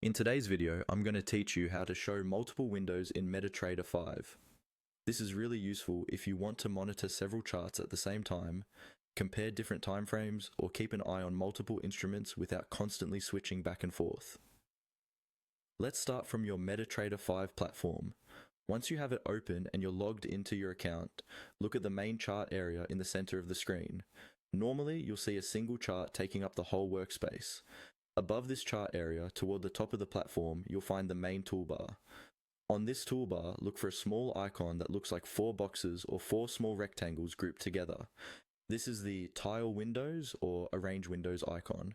In today's video, I'm going to teach you how to show multiple windows in MetaTrader 5. This is really useful if you want to monitor several charts at the same time, compare different timeframes, or keep an eye on multiple instruments without constantly switching back and forth. Let's start from your MetaTrader 5 platform. Once you have it open and you're logged into your account, look at the main chart area in the center of the screen. Normally, you'll see a single chart taking up the whole workspace. Above this chart area, toward the top of the platform, you'll find the main toolbar. On this toolbar, look for a small icon that looks like 4 boxes or 4 small rectangles grouped together. This is the Tile Windows or Arrange Windows icon.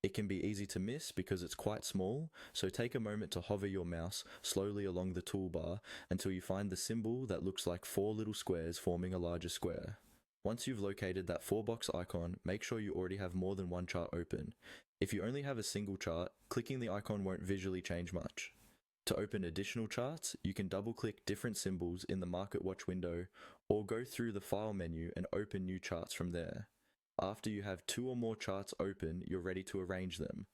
It can be easy to miss because it's quite small, so take a moment to hover your mouse slowly along the toolbar until you find the symbol that looks like 4 little squares forming a larger square. Once you've located that 4-box icon, make sure you already have more than one chart open. If you only have a single chart, clicking the icon won't visually change much. To open additional charts, you can double-click different symbols in the Market Watch window, or go through the File menu and open new charts from there. After you have 2 or more charts open, you're ready to arrange them.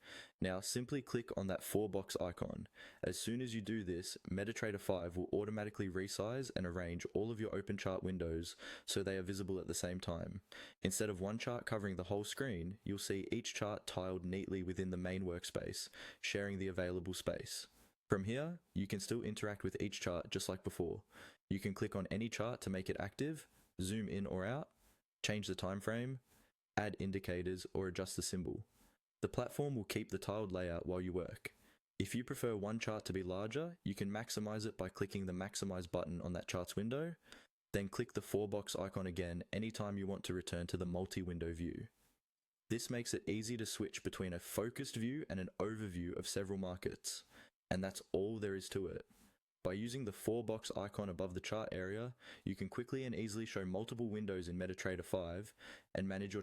Now simply click on that 4-box icon. As soon as you do this, MetaTrader 5 will automatically resize and arrange all of your open chart windows so they are visible at the same time. Instead of one chart covering the whole screen, you'll see each chart tiled neatly within the main workspace, sharing the available space. From here, you can still interact with each chart just like before. You can click on any chart to make it active, zoom in or out, change the time frame, add indicators, or adjust the symbol. The platform will keep the tiled layout while you work. If you prefer one chart to be larger, you can maximize it by clicking the Maximize button on that chart's window, then click the 4-box icon again anytime you want to return to the multi-window view. This makes it easy to switch between a focused view and an overview of several markets, and that's all there is to it. By using the 4-box icon above the chart area, you can quickly and easily show multiple windows in MetaTrader 5 and manage your